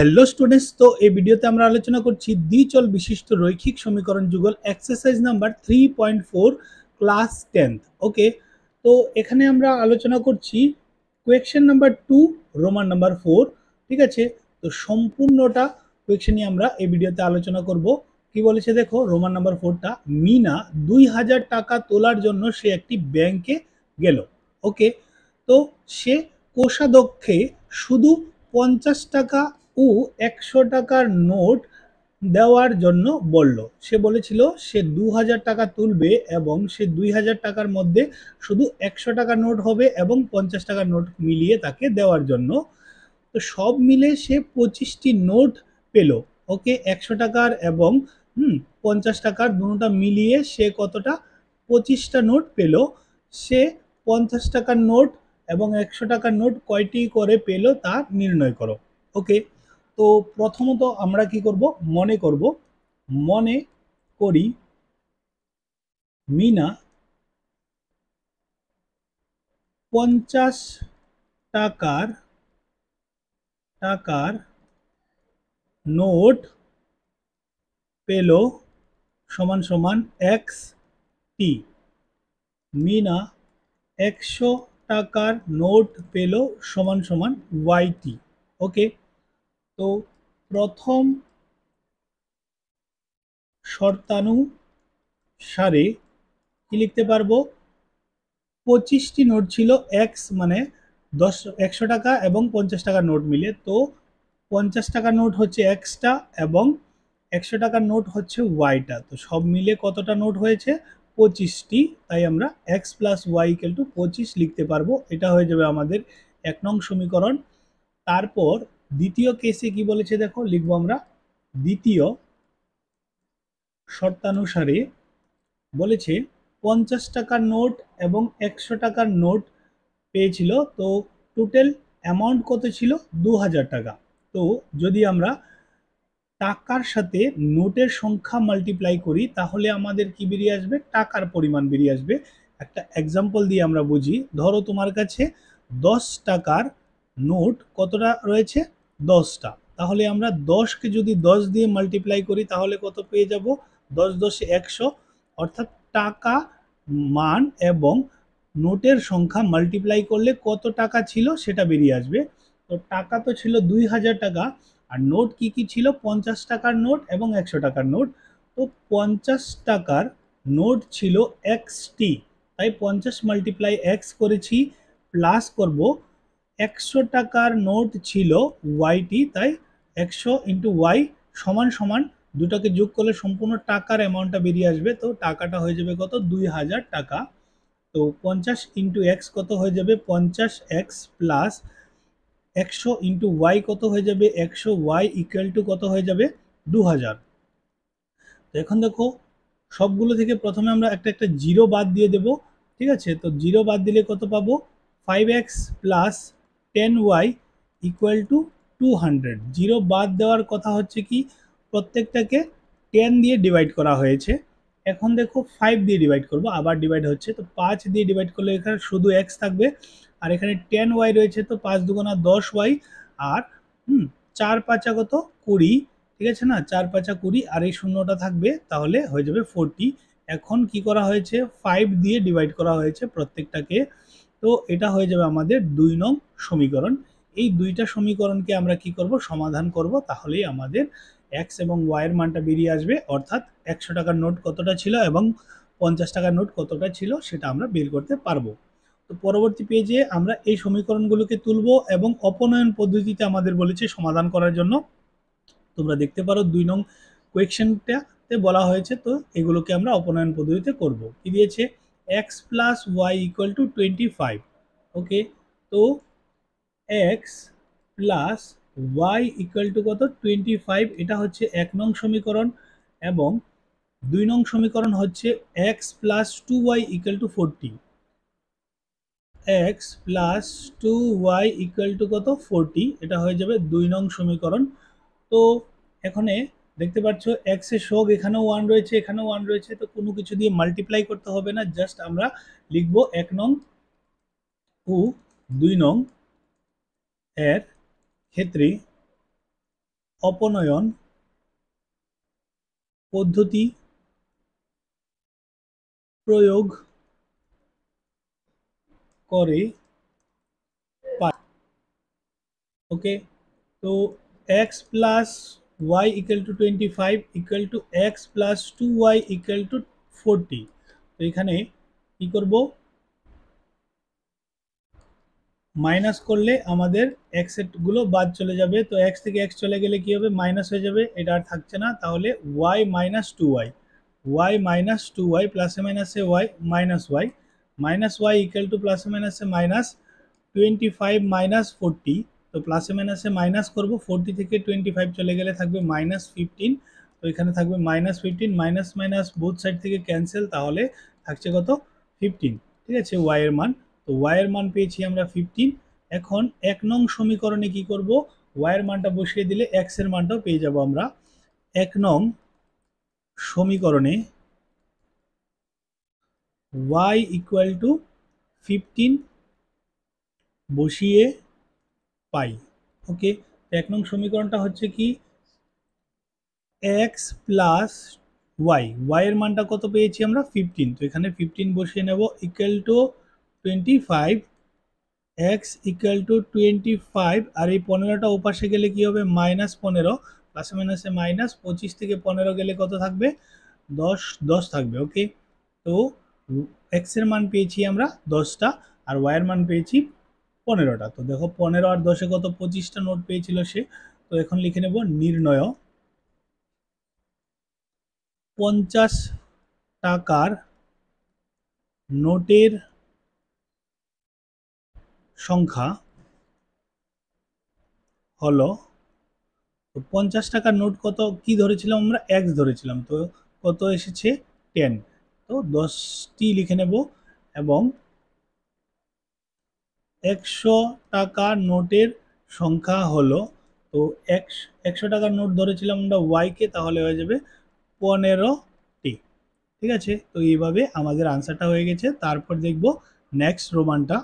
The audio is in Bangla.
হ্যালো স্টুডেন্টস, তো এই ভিডিওতে আমরা আলোচনা করছি দ্বিচল বিশিষ্ট রৈখিক সমীকরণ যুগল এক্সারসাইজ নাম্বার 3.4 ক্লাস 10th। ওকে, তো এখানে আমরা আলোচনা করছি কোয়েকশন নাম্বার 2 রোমান নাম্বার 4। ঠিক আছে, তো সম্পূর্ণটা কোয়েকশনই আমরা এই ভিডিওতে আলোচনা করব। কি বলেছে দেখো, রোমান নাম্বার 4টা, মিনা 2000 টাকা তোলার জন্য সে একটি ব্যাংকে গেল। ওকে, তো সে কোষাধ্যক্ষে শুধু 50 টাকা ও 100 টাকার নোট দেওয়ার জন্য বলল। সে বলেছিল সে 2000 টাকা তুলবে এবং সে 2000 টাকার মধ্যে শুধু 100 টাকার নোট হবে এবং 50 টাকার নোট মিলিয়ে তাকে দেওয়ার জন্য। তো সব মিলে সে 25টি নোট পেল। ওকে, 100 টাকার এবং 50 টাকার দুটোটা মিলিয়ে সে কতটা, 25টা নোট পেল। সে 50 টাকার নোট এবং 100 টাকার নোট কয়টি করে পেল তা নির্ণয় করো। ওকে, তো প্রথমত আমরা কি করব, মনে করি মিনা 50 টাকার নোট পেল সমান সমান এক্স টি। মিনা 100 টাকার নোট পেল সমান সমান ওয়াই টি। ওকে, তো প্রথম শর্তানুসারে কি লিখতে পারবো, 25টি নোট ছিল এক্স, মানে 100 টাকা এবং 50 টাকার নোট মিলে। তো 50 টাকার নোট হচ্ছে এক্সটা এবং 100 টাকার নোট হচ্ছে ওয়াইটা। তো সব মিলে কতটা নোট হয়েছে, 25টি। তাই আমরা x plus y equal to 25 লিখতে পারবো। এটা হয়ে যাবে আমাদের 1 নং সমীকরণ। তারপর দ্বিতীয় কেসে কি বলেছে দেখো, লিখবো আমরা দ্বিতীয় শর্তানুসারে বলেছে 50 টাকার নোট এবং 100 টাকার নোট পেয়েছিল। তো টোটাল অ্যামাউন্ট কত ছিল, 2000 টাকা। তো যদি আমরা টাকার সাথে নোটের সংখ্যা মাল্টিপ্লাই করি তাহলে আমাদের কি বেরিয়ে আসবে, টাকার পরিমাণ বেরিয়ে আসবে। একটা এক্সাম্পল দিয়ে আমরা বুঝি। ধরো তোমার কাছে 10 টাকার নোট কতটা রয়েছে, 10টা। তাহলে আমরা 10কে যদি 10 দিয়ে মাল্টিপ্লাই করি তাহলে কত পেয়ে যাব, 10 10 100। অর্থাৎ টাকা মান এবং নোটের সংখ্যা মাল্টিপ্লাই করলে কত টাকা ছিল সেটা বেরিয়ে আসবে। তো টাকা তো ছিল 2000 টাকা, আর নোট কি কি ছিল, 50 টাকার নোট এবং 100 টাকার নোট। তো 50 টাকার নোট ছিল এক্স টি, তাই 50 মাল্টিপ্লাই এক্স করেছি, প্লাস করব 100 টাকার নোট ছিল ওয়াই টি, তাই 100 ইন্টু ওয়াই সমান সমান দুটাকে যোগ করলে সম্পূর্ণ টাকার অ্যামাউন্টটা বেরিয়ে আসবে। তো টাকাটা হয়ে যাবে কত, 2000 টাকা। তো 50 ইন্টু এক্স কত হয়ে যাবে, 50 এক্স প্লাস 100 ইন্টু ওয়াই কত হয়ে যাবে, 100 ওয়াই ইকুয়াল টু কত হয়ে যাবে, 2000। তো এখন দেখো সবগুলো থেকে প্রথমে আমরা একটা একটা জিরো বাদ দিয়ে দেব। ঠিক আছে, তো জিরো বাদ দিলে কত পাবো, 5x plus 10y equal to 200। Zero বাদ দেওয়ার কথা হচ্ছে কি, প্রত্যেকটাকে 10 দিয়ে ডিভাইড করা হয়েছে। এখন দেখো 5 দিয়ে ডিভাইড করব, আবার ডিভাইড হচ্ছে, তো 5 দিয়ে ডিভাইড করলে এখানে শুধু x থাকবে, আর এখানে 10y রয়েছে, তো 5 দুগুণা 10y, আর 4 5 কত, 20। ঠিক আছে না, 4 5 20, আর এই শূন্যটা থাকবে, তাহলে হয়ে যাবে 40। এখন কি করা হয়েছে, 5 দিয়ে ডিভাইড করা হয়েছে প্রত্যেকটাকে। তো এটা হয়ে যাবে আমাদের 2 নং সমীকরণ। এই দুইটা সমীকরণকে আমরা কি করব, সমাধান করব, তাহলেই আমাদের এক্স এবং ওয়াই এর মানটা বেরিয়ে আসবে। অর্থাৎ 100 টাকার নোট কতটা ছিল এবং 50 টাকার নোট কতটা ছিল সেটা আমরা বের করতে পারবো। তো পরবর্তী পেজে আমরা এই সমীকরণগুলোকে তুলব এবং অপনয়ন পদ্ধতিতে আমাদের বলেছে সমাধান করার জন্য। তোমরা দেখতে পারো 2 নং কোয়েকশনটাতে বলা হয়েছে, তো এগুলোকে আমরা অপনয়ন পদ্ধতিতে করব। কি দিয়েছে, x plus y equal to 25। Okay, তো x plus y equal to কত, 25। এটা হচ্ছে 1 নং সমীকরণ। এবং 2 নং সমীকরণ হচ্ছে x plus 2y equal to 40। X plus 2y equal to কত, 40। এটা হয়ে যাবে 2 নং সমীকরণ। তো এখানে দেখতে পাচ্ছ এক্স এর সহগ এখানেও 1 রয়েছে, এখানেও 1 রয়েছে, তো কোনো কিছু দিয়ে মাল্টিপ্লাই করতে হবে না, জাস্ট আমরা লিখব 1 নং ও 2 নং এর ক্ষেত্রে অপনয়ন পদ্ধতি প্রয়োগ করে পাই। ওকে, তো x plus y equal to 25 equal to x plus 2y equal to 40। তো এখানে কি করব, মাইনাস করলে আমাদের এক্স গুলো বাদ চলে যাবে, তো এক্স থেকে এক্স চলে গেলে কি হবে, মাইনাস হয়ে যাবে, এটা আর থাকছে না, তাহলে y minus two y, y minus two y প্লাসে মাইনাসে ওয়াই ইকুয়াল টু প্লাসে মাইনাসে মাইনাস 25 মাইনাস 40। তো প্লাসে মাইনাসে মাইনাস করবো, 40 থেকে 25 চলে গেলে থাকবে মাইনাস 15। তো এখানে থাকবে minus 15, minus minus both side থেকে ক্যান্সেল, তাহলে থাকছে কত, 15। ঠিক আছে, ওয়াই এর মান, তো ওয়াই এর মান পেয়েছি আমরা 15। এখন 1 নং সমীকরণে কি করব, ওয়াই এর মানটা বসিয়ে দিলে এক্স এর মানটাও পেয়ে যাব আমরা। 1 নং সমীকরণে y ইকুয়াল টু 15 বসিয়ে পাই। ওকে, 1 নং সমীকরণটা হচ্ছে কি, x প্লাস ওয়াই, ওয়াই এর মানটা কত পেয়েছি আমরা 15, তো এখানে 15 বসিয়ে নেব equal to 25, x equal to 25, আর এই 15টা ওপাশে গেলে কি হবে, মাইনাস 15, প্লাসে মাইনাসে মাইনাস, 25 থেকে 15 গেলে কত থাকবে, 10, 10 থাকবে। ওকে, তো এক্স এর মান পেয়েছি আমরা 10টা, আর ওয়াই এর মান পেয়েছি 15টা। তো দেখো 15 আর 10-এ কত, 25টা নোট পেয়েছিল সে। তো এখন লিখে নেব নির্ণয় 50 টাকার নোটের সংখ্যা হলো, তো 50 টাকার নোট কত কি ধরেছিলাম আমরা, এক্স ধরেছিলাম, তো কত এসেছে 10। তো 10টি লিখে নেব, এবং 100 টাকার নোটের সংখ্যা হলো, তো 100 টাকার নোট ধরেছিলাম আমরা ওয়াইকে, তাহলে হয়ে যাবে 15টি। ঠিক আছে, তো এইভাবে আমাদের আনসারটা হয়ে গেছে। তারপর দেখব নেক্সট রোমানটা।